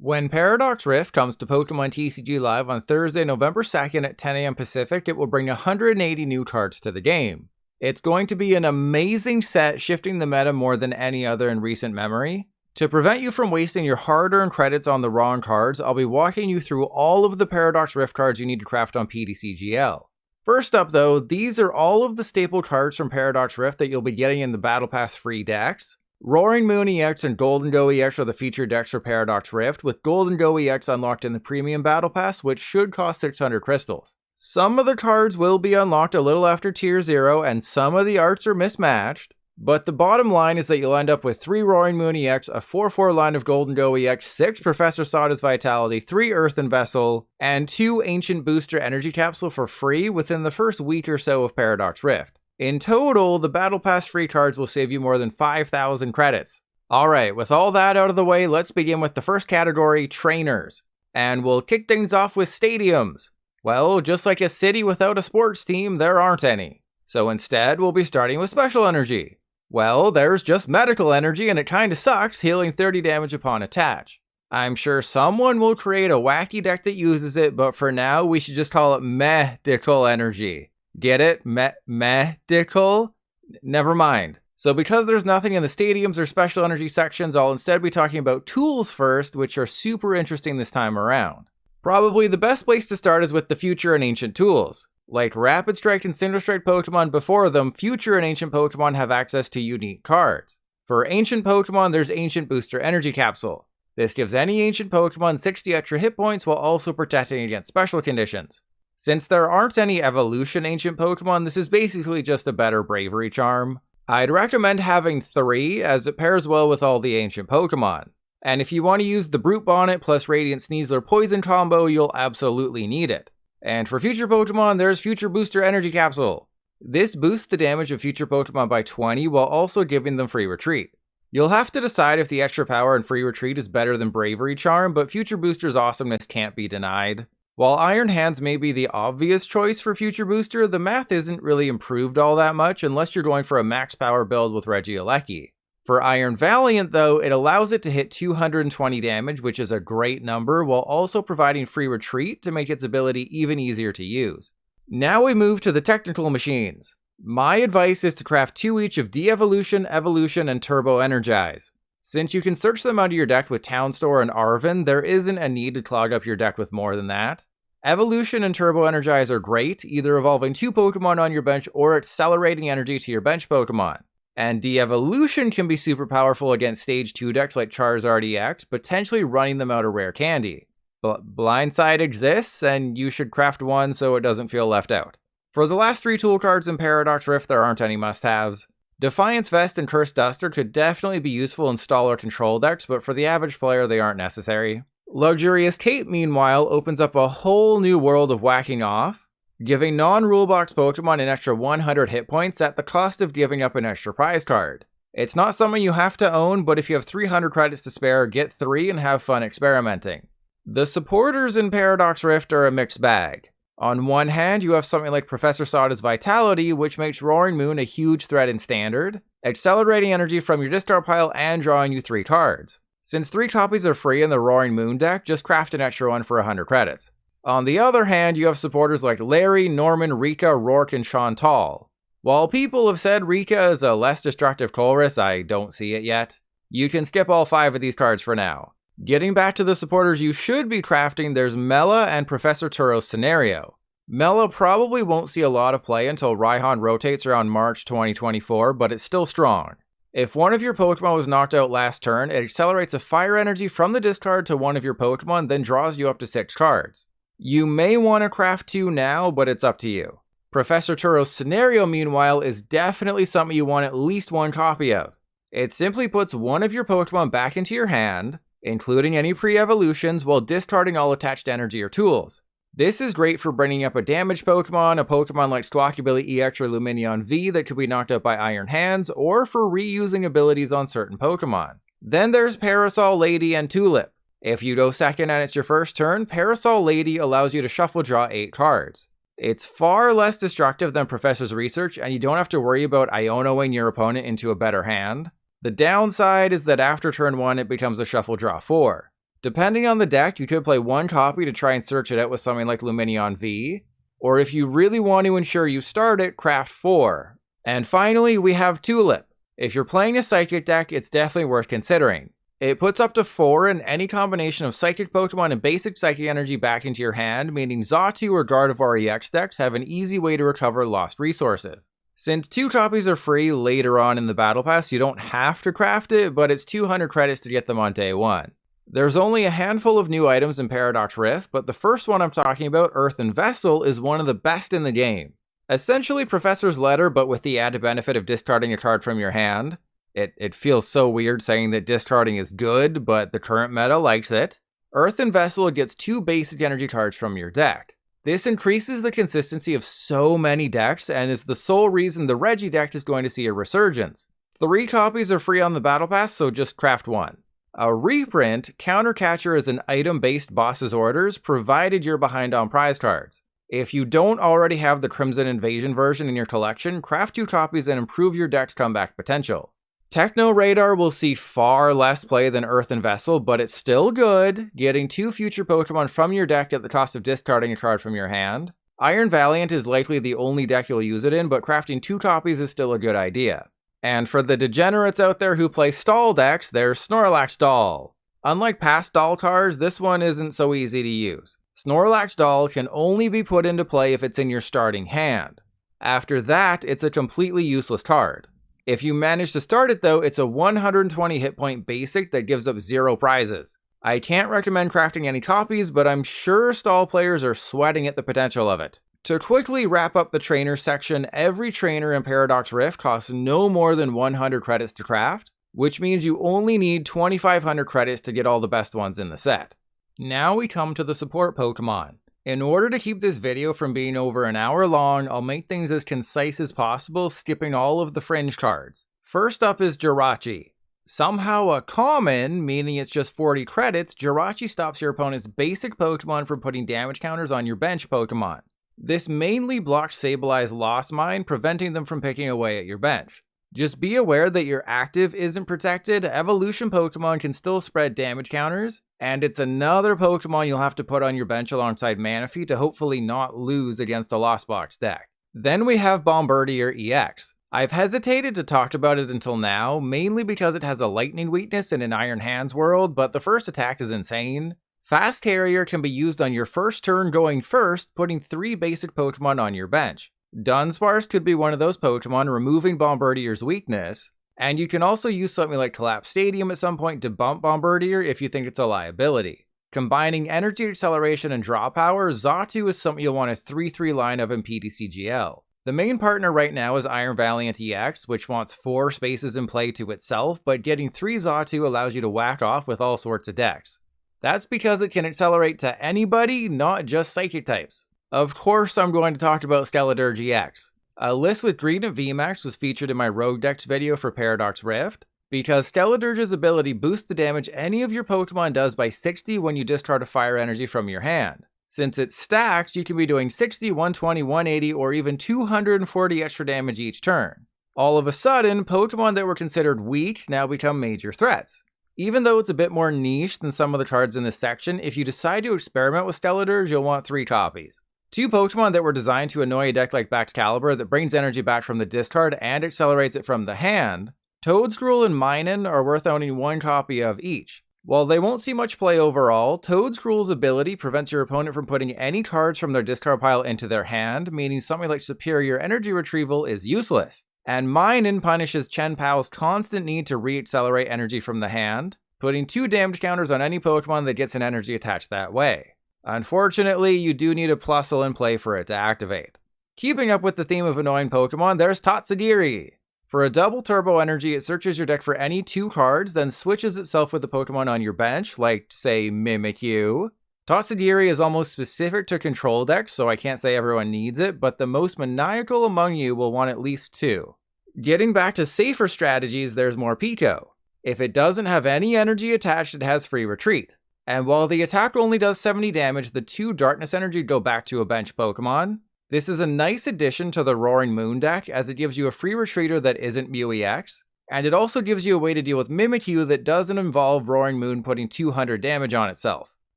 When Paradox Rift comes to Pokemon TCG Live on Thursday, November 2nd at 10 AM Pacific, it will bring 180 new cards to the game. It's going to be an amazing set, shifting the meta more than any other in recent memory. To prevent you from wasting your hard-earned credits on the wrong cards, I'll be walking you through all of the Paradox Rift cards you need to craft on PTCGL. First up though, these are all of the staple cards from Paradox Rift that you'll be getting in the Battle Pass free decks. Roaring Moon EX and Golden Go EX are the featured decks for Paradox Rift, with Golden Go EX unlocked in the Premium Battle Pass, which should cost 600 crystals. Some of the cards will be unlocked a little after Tier 0, and some of the arts are mismatched, but the bottom line is that you'll end up with 3 Roaring Moon EX, a 4/4 line of Golden Go EX, 6 Professor Sada's Vitality, 3 Earthen Vessel, and 2 Ancient Booster Energy Capsule for free within the first week or so of Paradox Rift. In total, the Battle Pass free cards will save you more than 5,000 credits. Alright, with all that out of the way, let's begin with the first category, trainers. And we'll kick things off with stadiums. Well, just like a city without a sports team, there aren't any. So instead, we'll be starting with special energy. Well, there's just medical energy and it kinda sucks, healing 30 damage upon attach. I'm sure someone will create a wacky deck that uses it, but for now, we should just call it medical energy. Get it? Medical? Never mind. So because there's nothing in the stadiums or special energy sections, I'll instead be talking about tools first, which are super interesting this time around. Probably the best place to start is with the future and ancient tools. Like Rapid Strike and Cinder Strike Pokemon before them, future and ancient Pokemon have access to unique cards. For ancient Pokemon, there's Ancient Booster Energy Capsule. This gives any ancient Pokemon 60 extra hit points while also protecting against special conditions. Since there aren't any evolution ancient Pokemon, this is basically just a better bravery charm. I'd recommend having 3, as it pairs well with all the ancient Pokemon. And if you want to use the Brute Bonnet plus Radiant Sneasler Poison combo, you'll absolutely need it. And for future Pokemon, there's Future Booster Energy Capsule. This boosts the damage of future Pokemon by 20 while also giving them free retreat. You'll have to decide if the extra power and free retreat is better than Bravery Charm, but Future Booster's awesomeness can't be denied. While Iron Hands may be the obvious choice for Future Booster, the math isn't really improved all that much unless you're going for a max power build with Regieleki. For Iron Valiant though, it allows it to hit 220 damage, which is a great number, while also providing free retreat to make its ability even easier to use. Now we move to the technical machines. My advice is to craft 2 each of De-Evolution, Evolution, and Turbo Energize. Since you can search them out of your deck with Town Store and Arven, there isn't a need to clog up your deck with more than that. Evolution and Turbo Energize are great, either evolving 2 Pokemon on your bench or accelerating energy to your bench Pokemon. And De-Evolution can be super powerful against Stage 2 decks like Charizard EX, potentially running them out of rare candy. But Blindside exists, and you should craft 1 so it doesn't feel left out. For the last 3 tool cards in Paradox Rift, there aren't any must-haves. Defiance Vest and Cursed Duster could definitely be useful in stall or control decks, but for the average player, they aren't necessary. Luxurious Cape, meanwhile, opens up a whole new world of whacking off, giving non-rule box Pokemon an extra 100 hit points at the cost of giving up an extra prize card. It's not something you have to own, but if you have 300 credits to spare, get 3 and have fun experimenting. The supporters in Paradox Rift are a mixed bag. On one hand, you have something like Professor Sada's Vitality, which makes Roaring Moon a huge threat in Standard, accelerating energy from your discard pile and drawing you 3 cards. Since 3 copies are free in the Roaring Moon deck, just craft an extra one for 100 credits. On the other hand, you have supporters like Larry, Norman, Rika, Rourke, and Chantal. While people have said Rika is a less destructive Colress, I don't see it yet. You can skip all 5 of these cards for now. Getting back to the supporters you should be crafting, there's Mela and Professor Turo's Scenario. Mela probably won't see a lot of play until Raihan rotates around March 2024, but it's still strong. If one of your Pokemon was knocked out last turn, it accelerates a fire energy from the discard to one of your Pokemon, then draws you up to 6 cards. You may want to craft 2 now, but it's up to you. Professor Turo's Scenario, meanwhile, is definitely something you want at least 1 copy of. It simply puts one of your Pokemon back into your hand, including any pre-evolutions, while discarding all attached energy or tools. This is great for bringing up a damaged Pokemon, a Pokemon like Squawkabilly EX or Luminion V that could be knocked out by Iron Hands, or for reusing abilities on certain Pokemon. Then there's Parasol Lady and Tulip. If you go second and it's your first turn, Parasol Lady allows you to shuffle draw 8 cards. It's far less destructive than Professor's Research, and you don't have to worry about Ionoing your opponent into a better hand. The downside is that after turn 1 it becomes a shuffle draw 4. Depending on the deck, you could play one copy to try and search it out with something like Luminion V, or if you really want to ensure you start it, craft 4. And finally, we have Tulip. If you're playing a Psychic deck, it's definitely worth considering. It puts up to 4 in any combination of Psychic Pokemon and basic Psychic energy back into your hand, meaning Xatu or Gardevoir EX decks have an easy way to recover lost resources. Since 2 copies are free later on in the Battle Pass, you don't have to craft it, but it's 200 credits to get them on day 1. There's only a handful of new items in Paradox Rift, but the first one I'm talking about, Earthen Vessel, is one of the best in the game. Essentially Professor's Letter, but with the added benefit of discarding a card from your hand. It feels so weird saying that discarding is good, but the current meta likes it. Earthen Vessel gets 2 basic energy cards from your deck. This increases the consistency of so many decks, and is the sole reason the Reggie deck is going to see a resurgence. 3 copies are free on the Battle Pass, so just craft 1. A reprint, Countercatcher is an item-based boss's orders, provided you're behind on prize cards. If you don't already have the Crimson Invasion version in your collection, craft 2 copies and improve your deck's comeback potential. Techno Radar will see far less play than Earthen Vessel, but it's still good, getting 2 future Pokemon from your deck at the cost of discarding a card from your hand. Iron Valiant is likely the only deck you'll use it in, but crafting 2 copies is still a good idea. And for the degenerates out there who play stall decks, there's Snorlax Doll. Unlike past doll cards, this one isn't so easy to use. Snorlax Doll can only be put into play if it's in your starting hand. After that, it's a completely useless card. If you manage to start it though, it's a 120 hit point basic that gives up 0 prizes. I can't recommend crafting any copies, but I'm sure stall players are sweating at the potential of it. To quickly wrap up the trainer section, every trainer in Paradox Rift costs no more than 100 credits to craft, which means you only need 2,500 credits to get all the best ones in the set. Now we come to the support Pokemon. In order to keep this video from being over an hour long, I'll make things as concise as possible, skipping all of the fringe cards. First up is Jirachi. Somehow a common, meaning it's just 40 credits, Jirachi stops your opponent's basic Pokemon from putting damage counters on your bench Pokemon. This mainly blocks Sableye Lost Mine, preventing them from picking away at your bench. Just be aware that your active isn't protected, evolution Pokemon can still spread damage counters, and it's another Pokemon you'll have to put on your bench alongside Manaphy to hopefully not lose against a Lost Box deck. Then we have Bombardier EX. I've hesitated to talk about it until now, mainly because it has a lightning weakness in an Iron Hands world, but the first attack is insane. Fast Harrier can be used on your first turn going first, putting 3 basic Pokemon on your bench. Dunsparce could be one of those Pokemon, removing Bombardier's weakness, and you can also use something like Collapse Stadium at some point to bump Bombardier if you think it's a liability. Combining Energy Acceleration and Draw Power, Xatu is something you'll want a 3-3 line of in PTCGL. The main partner right now is Iron Valiant EX, which wants 4 spaces in play to itself, but getting 3 Xatu allows you to whack off with all sorts of decks. That's because it can accelerate to anybody, not just Psychic types. Of course, I'm going to talk about Skeledirge EX. A list with Greedent VMAX was featured in my Rogue Decks video for Paradox Rift, because Skeledirge's ability boosts the damage any of your Pokemon does by 60 when you discard a fire energy from your hand. Since it stacks, you can be doing 60, 120, 180, or even 240 extra damage each turn. All of a sudden, Pokemon that were considered weak now become major threats. Even though it's a bit more niche than some of the cards in this section, if you decide to experiment with Skeledirge, you'll want 3 copies. 2 Pokemon that were designed to annoy a deck like Baxcalibur that brings energy back from the discard and accelerates it from the hand, Toedscruel and Minun are worth owning 1 copy of each. While they won't see much play overall, Toedscruel's ability prevents your opponent from putting any cards from their discard pile into their hand, meaning something like Superior Energy Retrieval is useless. And Minun punishes Chen-Pao's constant need to re-accelerate energy from the hand, putting 2 damage counters on any Pokemon that gets an energy attached that way. Unfortunately, you do need a Plusle in play for it to activate. Keeping up with the theme of annoying Pokemon, there's Tatsugiri. For a double turbo energy, it searches your deck for any 2 cards, then switches itself with the Pokemon on your bench, like, say, Mimikyu. Tatsugiri is almost specific to control decks, so I can't say everyone needs it, but the most maniacal among you will want at least 2. Getting back to safer strategies, there's Morpeko. If it doesn't have any energy attached, it has free retreat. And while the attack only does 70 damage, the 2 darkness energy go back to a bench Pokemon. This is a nice addition to the Roaring Moon deck, as it gives you a free retreater that isn't Mew EX, And it also gives you a way to deal with Mimikyu that doesn't involve Roaring Moon putting 200 damage on itself.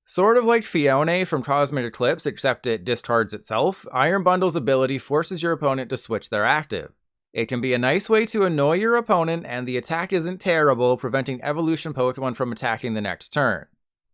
Sort of like Fione from Cosmic Eclipse, except it discards itself, Iron Bundle's ability forces your opponent to switch their active. It can be a nice way to annoy your opponent, and the attack isn't terrible, preventing evolution Pokemon from attacking the next turn.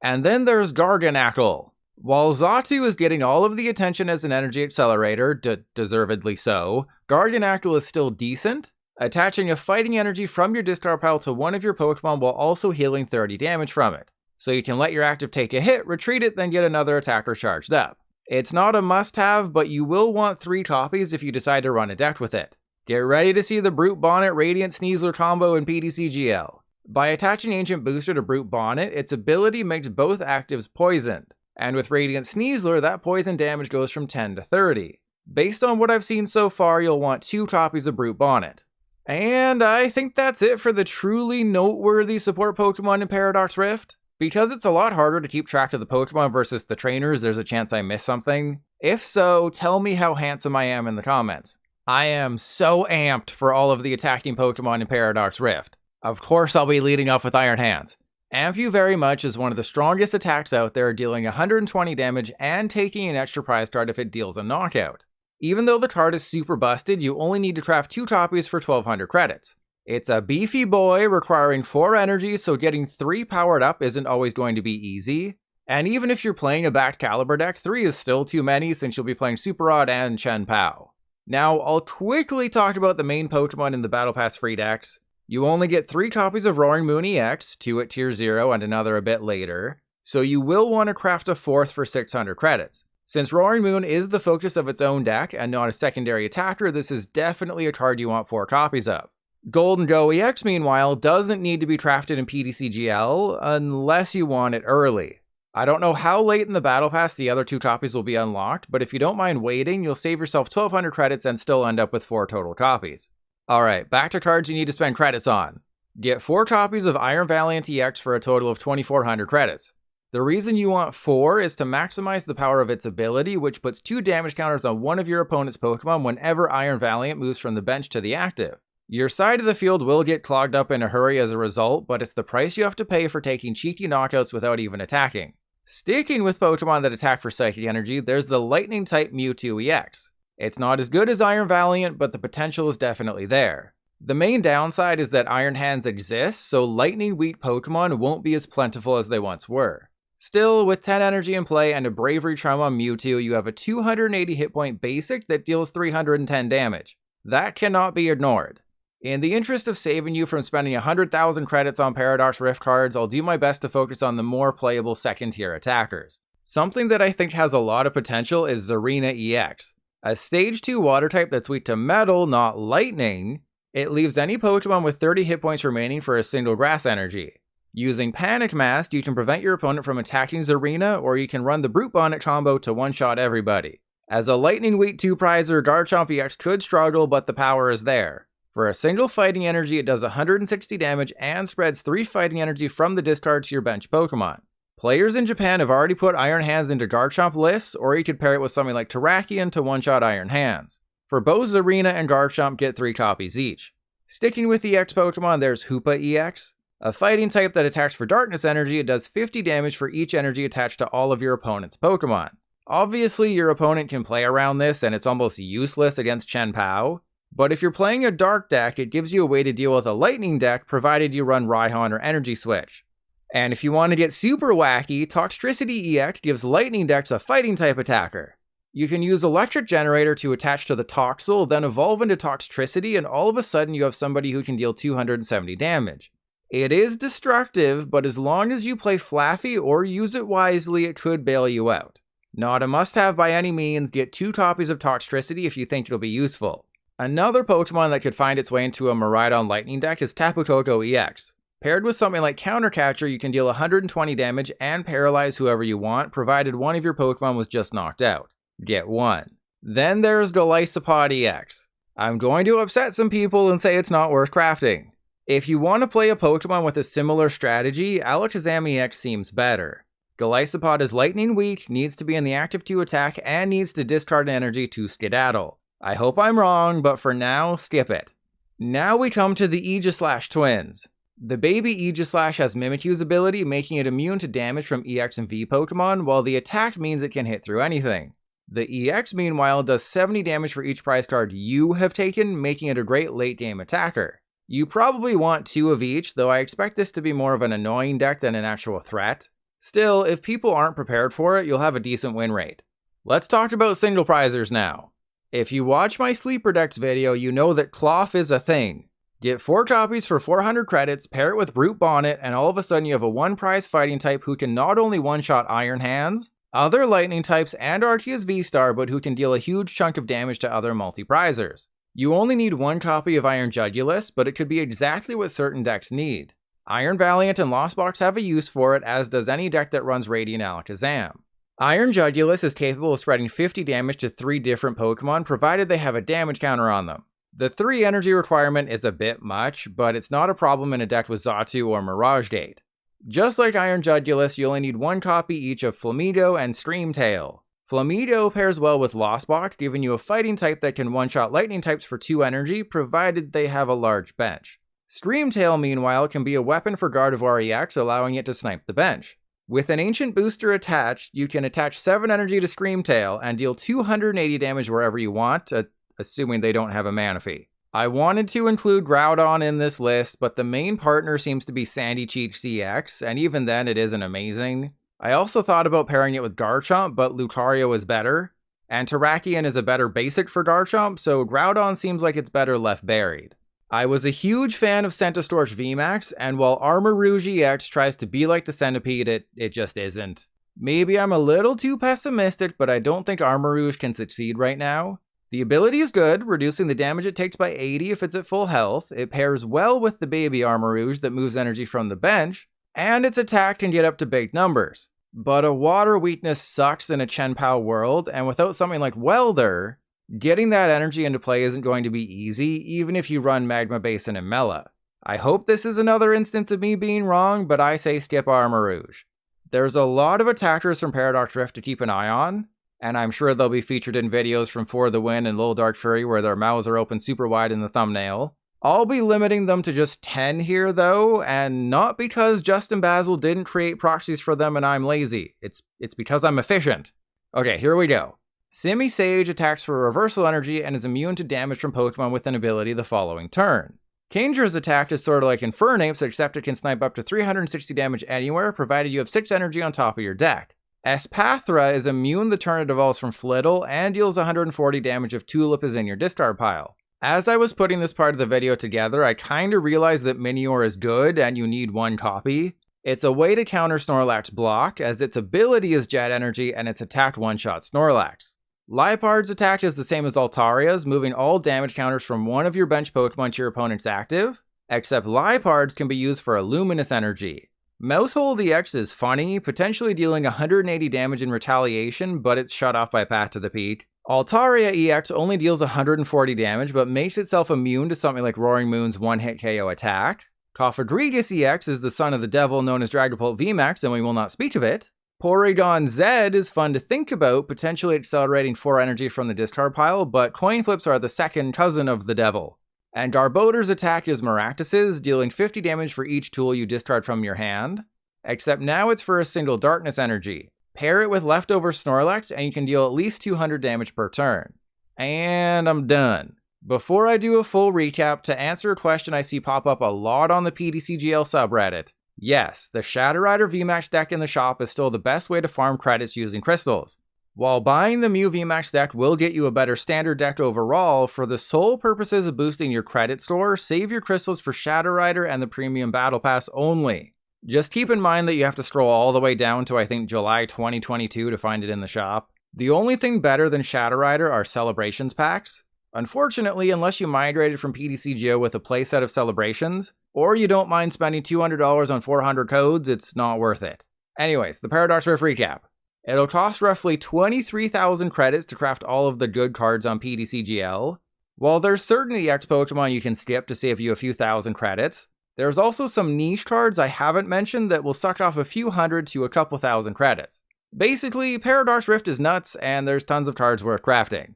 And then there's Garganacl. While Xatu is getting all of the attention as an energy accelerator, deservedly so, Garganacl is still decent, attaching a fighting energy from your discard pile to one of your Pokemon while also healing 30 damage from it. So you can let your active take a hit, retreat it, then get another attacker charged up. It's not a must-have, but you will want 3 copies if you decide to run a deck with it. Get ready to see the Brute Bonnet Radiant Sneasler combo in PTCGL. By attaching Ancient Booster to Brute Bonnet, its ability makes both actives poisoned. And with Radiant Sneasler, that poison damage goes from 10 to 30. Based on what I've seen so far, you'll want 2 copies of Brute Bonnet. And I think that's it for the truly noteworthy support Pokemon in Paradox Rift. Because it's a lot harder to keep track of the Pokemon versus the trainers, there's a chance I missed something. If so, tell me how handsome I am in the comments. I am so amped for all of the attacking Pokemon in Paradox Rift. Of course I'll be leading off with Iron Hands. Amp You Very Much is one of the strongest attacks out there, dealing 120 damage and taking an extra prize card if it deals a knockout. Even though the card is super busted, you only need to craft 2 copies for 1200 credits. It's a beefy boy requiring 4 energy, so getting 3 powered up isn't always going to be easy. And even if you're playing a backed Caliber deck, 3 is still too many since you'll be playing Super Rod and Chen Pao. Now, I'll quickly talk about the main Pokemon in the Battle Pass free decks. You only get 3 copies of Roaring Moon EX, 2 at Tier 0 and another a bit later, so you will want to craft a 4th for 600 credits. Since Roaring Moon is the focus of its own deck and not a secondary attacker, this is definitely a card you want 4 copies of. Golden Go EX, meanwhile, doesn't need to be crafted in PTCGL unless you want it early. I don't know how late in the Battle Pass the other 2 copies will be unlocked, but if you don't mind waiting, you'll save yourself 1200 credits and still end up with 4 total copies. Alright, back to cards you need to spend credits on. Get 4 copies of Iron Valiant EX for a total of 2400 credits. The reason you want 4 is to maximize the power of its ability, which puts 2 damage counters on one of your opponent's Pokemon whenever Iron Valiant moves from the bench to the active. Your side of the field will get clogged up in a hurry as a result, but it's the price you have to pay for taking cheeky knockouts without even attacking. Sticking with Pokemon that attack for Psychic Energy, there's the Lightning-type Mewtwo EX. It's not as good as Iron Valiant, but the potential is definitely there. The main downside is that Iron Hands exists, so Lightning-weak Pokemon won't be as plentiful as they once were. Still, with 10 energy in play and a Bravery Charm on Mewtwo, you have a 280 hit point basic that deals 310 damage. That cannot be ignored. In the interest of saving you from spending 100,000 credits on Paradox Rift cards, I'll do my best to focus on the more playable second-tier attackers. Something that I think has a lot of potential is Zarina EX. A Stage 2 water type that's weak to Metal, not Lightning. It leaves any Pokemon with 30 hit points remaining for a single Grass energy. Using Panic Mask, you can prevent your opponent from attacking Zarina, or you can run the Brute Bonnet combo to one-shot everybody. As a Lightning-weak 2-prizer, Garchomp EX could struggle, but the power is there. For a single fighting energy, it does 160 damage and spreads 3 fighting energy from the discard to your bench Pokemon. Players in Japan have already put Iron Hands into Garchomp lists, or you could pair it with something like Terrakion to one-shot Iron Hands. For both Zarina and Garchomp, get 3 copies each. Sticking with EX Pokemon, there's Hoopa EX. A fighting type that attacks for Darkness energy, it does 50 damage for each energy attached to all of your opponent's Pokemon. Obviously, your opponent can play around this, and it's almost useless against Chen Pao. But if you're playing a Dark deck, it gives you a way to deal with a Lightning deck, provided you run Raihan or Energy Switch. And if you want to get super wacky, Toxtricity EX gives Lightning decks a fighting type attacker. You can use Electric Generator to attach to the Toxel, then evolve into Toxtricity, and all of a sudden you have somebody who can deal 270 damage. It is destructive, but as long as you play Flaffy or use it wisely, it could bail you out. Not a must-have by any means, get 2 copies of Toxtricity if you think it'll be useful. Another Pokemon that could find its way into a Miraidon Lightning deck is Tapu Koko EX. Paired with something like Countercatcher, you can deal 120 damage and paralyze whoever you want, provided one of your Pokemon was just knocked out. Get 1. Then there's Golisopod EX. I'm going to upset some people and say it's not worth crafting. If you want to play a Pokemon with a similar strategy, Alakazam EX seems better. Golisopod is Lightning weak, needs to be in the active to attack, and needs to discard energy to skedaddle. I hope I'm wrong, but for now, skip it. Now we come to the Aegislash twins. The baby Aegislash has Mimikyu's ability, making it immune to damage from EX and V Pokemon, while the attack means it can hit through anything. The EX, meanwhile, does 70 damage for each prize card you have taken, making it a great late-game attacker. You probably want 2 of each, though I expect this to be more of an annoying deck than an actual threat. Still, if people aren't prepared for it, you'll have a decent win rate. Let's talk about single prizers now. If you watch my Sleeper Decks video, you know that Cloth is a thing. Get 4 copies for 400 credits, pair it with Brute Bonnet, and all of a sudden you have a 1-prize fighting type who can not only one-shot Iron Hands, other lightning types, and Arceus V-Star, but who can deal a huge chunk of damage to other multi-prizers. You only need 1 copy of Iron Jugulus, but it could be exactly what certain decks need. Iron Valiant and Lost Box have a use for it, as does any deck that runs Radiant Alakazam. Iron Jugulus is capable of spreading 50 damage to 3 different Pokemon, provided they have a damage counter on them. The 3 energy requirement is a bit much, but it's not a problem in a deck with Xatu or Mirage Gate. Just like Iron Jugulus, you only need 1 copy each of Flamigo and Streamtail. Flamigo pairs well with Lost Box, giving you a fighting type that can one-shot lightning types for 2 energy, provided they have a large bench. Streamtail, meanwhile, can be a weapon for Gardevoir EX, allowing it to snipe the bench. With an Ancient Booster attached, you can attach 7 energy to Screamtail and deal 280 damage wherever you want, assuming they don't have a Manaphy. I wanted to include Groudon in this list, but the main partner seems to be Sandy Cheeks EX, and even then it isn't amazing. I also thought about pairing it with Garchomp, but Lucario is better, and Terrakion is a better basic for Garchomp, so Groudon seems like it's better left buried. I was a huge fan of Centistorch VMAX, and while Armor Rouge EX tries to be like the Centipede, it just isn't. Maybe I'm a little too pessimistic, but I don't think Armor Rouge can succeed right now. The ability is good, reducing the damage it takes by 80 if it's at full health. It pairs well with the baby Armor Rouge that moves energy from the bench, and its attack can get up to big numbers. But a water weakness sucks in a Chien-Pao world, and without something like Welder, getting that energy into play isn't going to be easy, even if you run Magma Basin and Mela. I hope this is another instance of me being wrong, but I say skip Armor Rouge. There's a lot of attackers from Paradox Rift to keep an eye on, and I'm sure they'll be featured in videos from For the Win and Lil Dark Fury where their mouths are open super wide in the thumbnail. I'll be limiting them to just 10 here though, and not because Justin Basil didn't create proxies for them and I'm lazy. It's because I'm efficient. Okay, here we go. Simisage attacks for reversal energy and is immune to damage from Pokemon with an ability the following turn. Kanger's attack is sort of like Infernape's, except it can snipe up to 360 damage anywhere, provided you have 6 energy on top of your deck. Espathra is immune the turn it evolves from Flittle, and deals 140 damage if Tulip is in your discard pile. As I was putting this part of the video together, I kinda realized that Minior is good and you need 1 copy. It's a way to counter Snorlax block, as its ability is Jet Energy and its attack one-shot Snorlax. Liepard's attack is the same as Altaria's, moving all damage counters from one of your bench Pokemon to your opponent's active, except Liepard's can be used for a Luminous Energy. Mousehold EX is funny, potentially dealing 180 damage in retaliation, but it's shut off by Path to the Peak. Altaria EX only deals 140 damage, but makes itself immune to something like Roaring Moon's one-hit KO attack. Cofagrigus EX is the son of the devil known as Dragapult VMAX, and we will not speak of it. Porygon Z is fun to think about, potentially accelerating 4 energy from the discard pile, but coin flips are the second cousin of the devil. And Garbodor's attack is Maractus's, dealing 50 damage for each tool you discard from your hand, except now it's for a single darkness energy. Pair it with leftover Snorlax and you can deal at least 200 damage per turn. And I'm done. Before I do a full recap, to answer a question I see pop up a lot on the PTCGL subreddit, yes, the Shadow Rider VMAX deck in the shop is still the best way to farm credits using crystals. While buying the Mew VMAX deck will get you a better standard deck overall, for the sole purposes of boosting your credit store, save your crystals for Shadow Rider and the Premium Battle Pass only. Just keep in mind that you have to scroll all the way down to I think July 2022 to find it in the shop. The only thing better than Shadow Rider are Celebrations packs. Unfortunately, unless you migrated from PTCGO with a playset of Celebrations, or you don't mind spending $200 on 400 codes, it's not worth it. Anyways, the Paradox Rift recap. It'll cost roughly 23,000 credits to craft all of the good cards on PTCGL. While there's certain EX Pokemon you can skip to save you a few thousand credits, there's also some niche cards I haven't mentioned that will suck off a few hundred to a couple thousand credits. Basically, Paradox Rift is nuts and there's tons of cards worth crafting.